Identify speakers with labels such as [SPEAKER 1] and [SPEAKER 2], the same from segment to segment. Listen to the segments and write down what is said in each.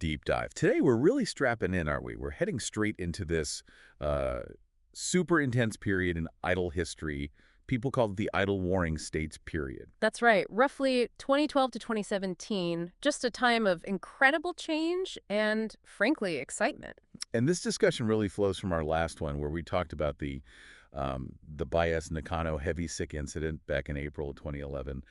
[SPEAKER 1] deep dive. Today, we're really strapping in, aren't we? We're heading straight into this super intense period in idol history. People call it the idol warring states period.
[SPEAKER 2] That's right. Roughly 2012 to 2017, just a time of incredible change and, frankly, excitement.
[SPEAKER 1] And this discussion really flows from our last one, where we talked about the Bias Nakano heavy sick incident back in April of 2011.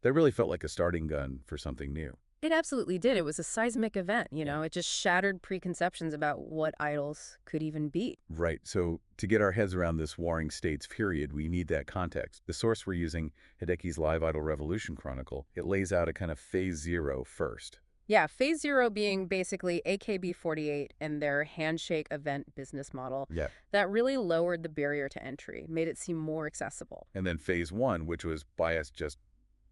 [SPEAKER 1] That really felt like a starting gun for something new.
[SPEAKER 2] It absolutely did. It was a seismic event, It just shattered preconceptions about what idols could even be.
[SPEAKER 1] Right. So to get our heads around this warring states period, we need that context. The source we're using, Hidekky's Live Idol Revolution Chronicle, it lays out a kind of phase 0 first.
[SPEAKER 2] Yeah, phase 0 being basically AKB48 and their handshake event business model.
[SPEAKER 1] Yeah.
[SPEAKER 2] That really lowered the barrier to entry, made it seem more accessible.
[SPEAKER 1] And then phase 1, which was Bias just,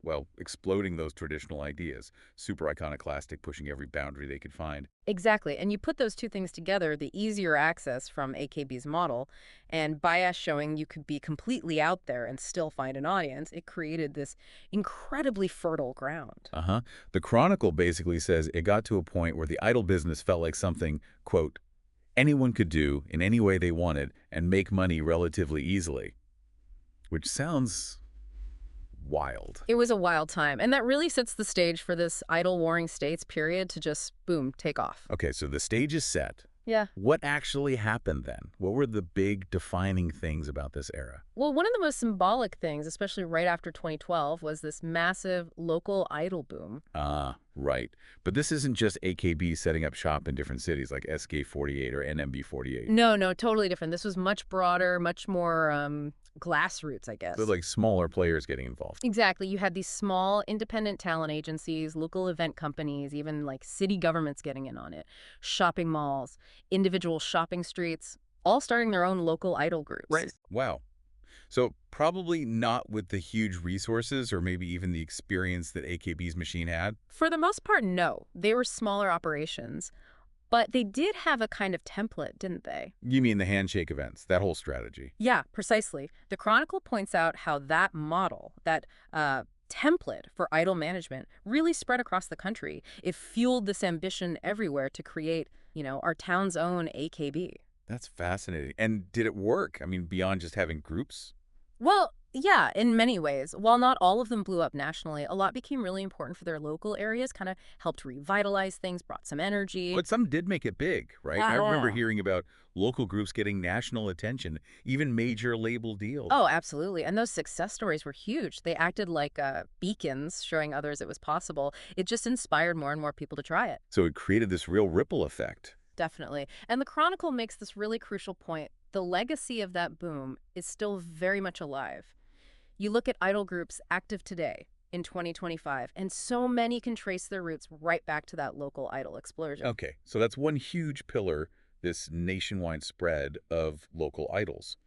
[SPEAKER 1] well, exploding those traditional ideas. Super iconoclastic, pushing every boundary they could find.
[SPEAKER 2] Exactly. And you put those two things together, the easier access from AKB's model and Bias showing you could be completely out there and still find an audience, it created this incredibly fertile ground.
[SPEAKER 1] Uh-huh. The Chronicle basically says it got to a point where the idol business felt like something, quote, anyone could do in any way they wanted and make money relatively easily. Which sounds wild.
[SPEAKER 2] It was a wild time, and that really sets the stage for this idol warring states period to just, boom, take off.
[SPEAKER 1] Okay, so the stage is set.
[SPEAKER 2] Yeah.
[SPEAKER 1] What actually happened then? What were the big defining things about this era?
[SPEAKER 2] Well, one of the most symbolic things, especially right after 2012, was this massive local idol boom.
[SPEAKER 1] Ah, right. But this isn't just AKB setting up shop in different cities like SK48 or NMB48.
[SPEAKER 2] No, totally different. This was much broader, much more grassroots, I guess.
[SPEAKER 1] So like smaller players getting involved.
[SPEAKER 2] Exactly. You had these small independent talent agencies, local event companies, even like city governments getting in on it, shopping malls, individual shopping streets, all starting their own local idol groups.
[SPEAKER 1] Right. Wow. So probably not with the huge resources or maybe even the experience that AKB's machine had?
[SPEAKER 2] For the most part, no. They were smaller operations. But they did have a kind of template, didn't they?
[SPEAKER 1] You mean the handshake events, that whole strategy?
[SPEAKER 2] Yeah, precisely. The Chronicle points out how that model, that template for idol management, really spread across the country. It fueled this ambition everywhere to create, our town's own AKB.
[SPEAKER 1] That's fascinating. And did it work? I mean, beyond just having groups?
[SPEAKER 2] Well, yeah, in many ways. While not all of them blew up nationally, a lot became really important for their local areas, kind of helped revitalize things, brought some energy.
[SPEAKER 1] But some did make it big, right? I remember hearing about local groups getting national attention, even major label deals.
[SPEAKER 2] Oh, absolutely. And those success stories were huge. They acted like beacons, showing others it was possible. It just inspired more and more people to try it.
[SPEAKER 1] So it created this real ripple effect.
[SPEAKER 2] Definitely. And the Chronicle makes this really crucial point. The legacy of that boom is still very much alive. You look at idol groups active today in 2025, and so many can trace their roots right back to that local idol explosion.
[SPEAKER 1] Okay, so that's one huge pillar, this nationwide spread of local idols.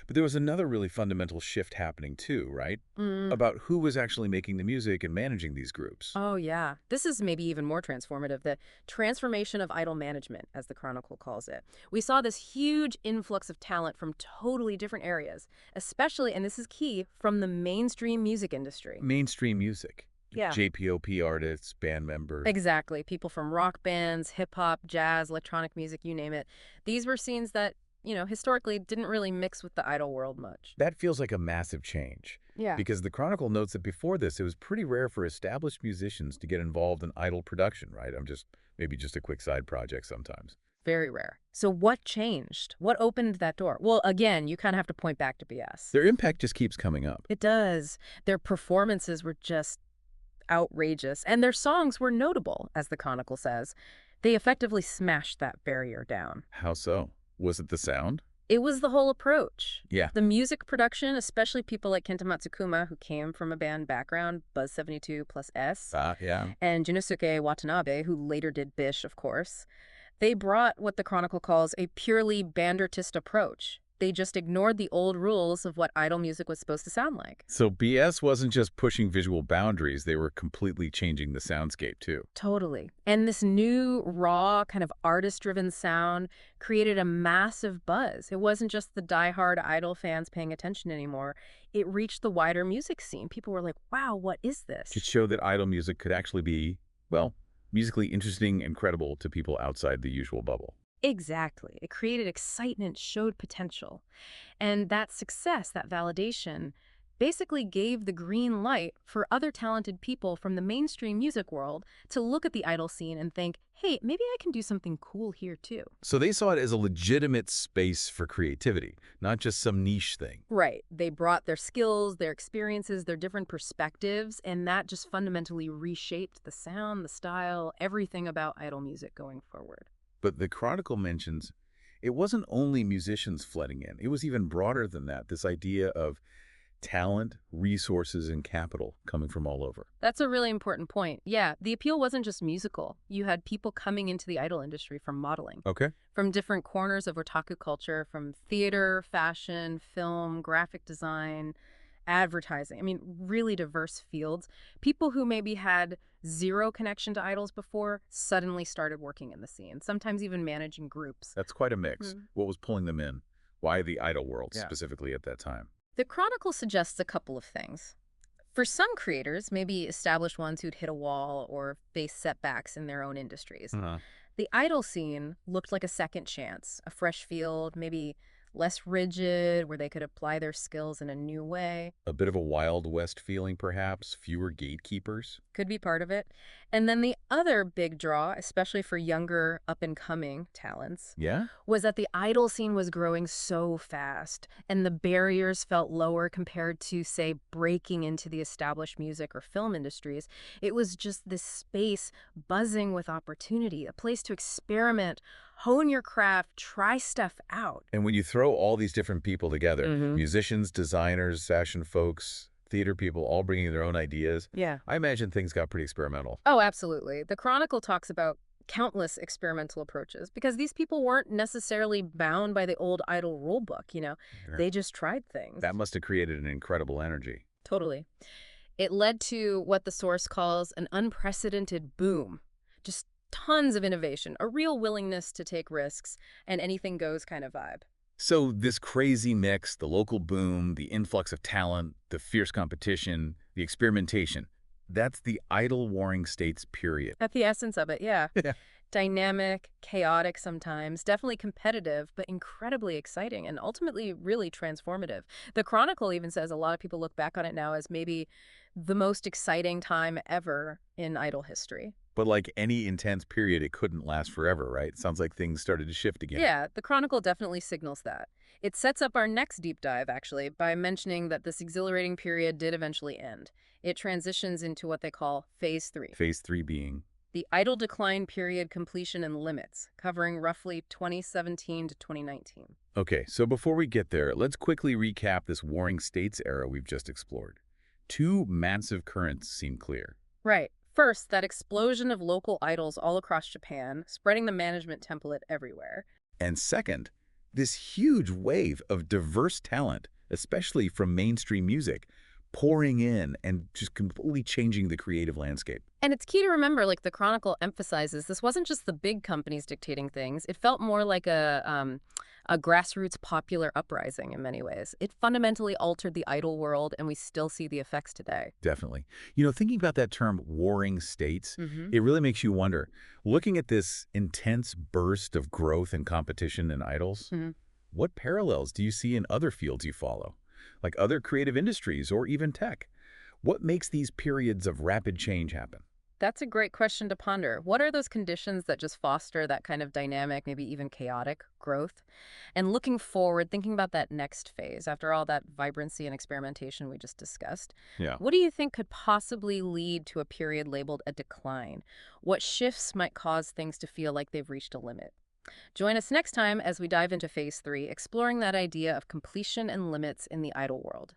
[SPEAKER 1] But there was another really fundamental shift happening too, right? About who was actually making the music and managing these groups.
[SPEAKER 2] Oh, yeah. This is maybe even more transformative, the transformation of idol management, as the Chronicle calls it. We saw this huge influx of talent from totally different areas, especially, and this is key, from the mainstream music industry.
[SPEAKER 1] Mainstream music.
[SPEAKER 2] Yeah.
[SPEAKER 1] JPOP artists, band members.
[SPEAKER 2] Exactly. People from rock bands, hip-hop, jazz, electronic music, you name it. These were scenes that historically didn't really mix with the idol world much.
[SPEAKER 1] That feels like a massive change.
[SPEAKER 2] Yeah.
[SPEAKER 1] Because the Chronicle notes that before this, it was pretty rare for established musicians to get involved in idol production, right? Maybe just a quick side project sometimes.
[SPEAKER 2] Very rare. So what changed? What opened that door? Well, again, you kind of have to point back to BS.
[SPEAKER 1] Their impact just keeps coming up.
[SPEAKER 2] It does. Their performances were just outrageous, and their songs were notable, as the Chronicle says. They effectively smashed that barrier down.
[SPEAKER 1] How so? Was it the sound?
[SPEAKER 2] It was the whole approach.
[SPEAKER 1] Yeah.
[SPEAKER 2] The music production, especially people like Kenta Matsukuma, who came from a band background, Buzz 72 plus S.
[SPEAKER 1] Yeah.
[SPEAKER 2] And Junosuke Watanabe, who later did Bish, of course. They brought what the Chronicle calls a purely band artist approach. They just ignored the old rules of what idol music was supposed to sound like.
[SPEAKER 1] So BS wasn't just pushing visual boundaries, they were completely changing the soundscape too.
[SPEAKER 2] Totally. And this new, raw, kind of artist-driven sound created a massive buzz. It wasn't just the diehard idol fans paying attention anymore. It reached the wider music scene. People were like, wow, what is this?
[SPEAKER 1] To show that idol music could actually be, well, musically interesting and credible to people outside the usual bubble.
[SPEAKER 2] Exactly. It created excitement, showed potential. And that success, that validation, basically gave the green light for other talented people from the mainstream music world to look at the idol scene and think, hey, maybe I can do something cool here too.
[SPEAKER 1] So they saw it as a legitimate space for creativity, not just some niche thing.
[SPEAKER 2] Right. They brought their skills, their experiences, their different perspectives, and that just fundamentally reshaped the sound, the style, everything about idol music going forward.
[SPEAKER 1] But the Chronicle mentions it wasn't only musicians flooding in. It was even broader than that, this idea of talent, resources, and capital coming from all over.
[SPEAKER 2] That's a really important point. Yeah, the appeal wasn't just musical. You had people coming into the idol industry from modeling,
[SPEAKER 1] Okay.
[SPEAKER 2] from different corners of otaku culture, from theater, fashion, film, graphic design, advertising. I mean, really diverse fields. People who maybe had zero connection to idols before suddenly started working in the scene, sometimes even managing groups.
[SPEAKER 1] That's quite a mix.
[SPEAKER 2] Mhm.
[SPEAKER 1] What was pulling them in? Why the idol world
[SPEAKER 2] Yeah.
[SPEAKER 1] specifically at that time?
[SPEAKER 2] The Chronicle suggests a couple of things. For some creators, maybe established ones who'd hit a wall or face setbacks in their own industries,
[SPEAKER 1] Uh-huh.
[SPEAKER 2] the idol scene looked like a second chance, a fresh field, maybe less rigid, where they could apply their skills in a new way.
[SPEAKER 1] A bit of a Wild West feeling, perhaps? Fewer gatekeepers?
[SPEAKER 2] Could be part of it. And then the other big draw, especially for younger up-and-coming talents,
[SPEAKER 1] Yeah?
[SPEAKER 2] was that the idol scene was growing so fast, and the barriers felt lower compared to, say, breaking into the established music or film industries. It was just this space buzzing with opportunity, a place to experiment, hone your craft, try stuff out.
[SPEAKER 1] And when you throw all these different people together,
[SPEAKER 2] Mhm.
[SPEAKER 1] musicians, designers, fashion folks, theater people, all bringing their own ideas,
[SPEAKER 2] Yeah.
[SPEAKER 1] I imagine things got pretty experimental.
[SPEAKER 2] Oh, absolutely. The Chronicle talks about countless experimental approaches because these people weren't necessarily bound by the old idol rule book, you know.
[SPEAKER 1] Sure.
[SPEAKER 2] They just tried things.
[SPEAKER 1] That must have created an incredible energy.
[SPEAKER 2] Totally. It led to what the source calls an unprecedented boom. Just tons of innovation, a real willingness to take risks, and anything goes kind of vibe.
[SPEAKER 1] So this crazy mix, the local boom, the influx of talent, the fierce competition, the experimentation, that's the idol warring states period.
[SPEAKER 2] At the essence of it, yeah.
[SPEAKER 1] Yeah.
[SPEAKER 2] Dynamic, chaotic sometimes, definitely competitive, but incredibly exciting and ultimately really transformative. The Chronicle even says a lot of people look back on it now as maybe the most exciting time ever in idol history.
[SPEAKER 1] But like any intense period, it couldn't last forever, right? Sounds like things started to shift again.
[SPEAKER 2] Yeah, the Chronicle definitely signals that. It sets up our next deep dive, actually, by mentioning that this exhilarating period did eventually end. It transitions into what they call Phase 3,
[SPEAKER 1] Phase 3 being.
[SPEAKER 2] the idle decline period completion and limits, covering roughly 2017 to 2019.
[SPEAKER 1] Okay, so before we get there, let's quickly recap this warring states era we've just explored. Two massive currents seem clear.
[SPEAKER 2] Right. First, that explosion of local idols all across Japan, spreading the management template everywhere.
[SPEAKER 1] And second, this huge wave of diverse talent, especially from mainstream music, pouring in and just completely changing the creative landscape.
[SPEAKER 2] And it's key to remember, like the Chronicle emphasizes, this wasn't just the big companies dictating things. It felt more like a grassroots popular uprising in many ways. It fundamentally altered the idol world, and we still see the effects today.
[SPEAKER 1] Definitely. You know, thinking about that term warring states,
[SPEAKER 2] Mm-hmm.
[SPEAKER 1] it really makes you wonder, looking at this intense burst of growth and competition in idols,
[SPEAKER 2] Mhm.
[SPEAKER 1] what parallels do you see in other fields you follow, like other creative industries or even tech? What makes these periods of rapid change happen?
[SPEAKER 2] That's a great question to ponder. What are those conditions that just foster that kind of dynamic, maybe even chaotic growth? And looking forward, thinking about that next phase, after all that vibrancy and experimentation we just discussed,
[SPEAKER 1] Yeah.
[SPEAKER 2] what do you think could possibly lead to a period labeled a decline? What shifts might cause things to feel like they've reached a limit? Join us next time as we dive into Phase 3, exploring that idea of completion and limits in the idol world.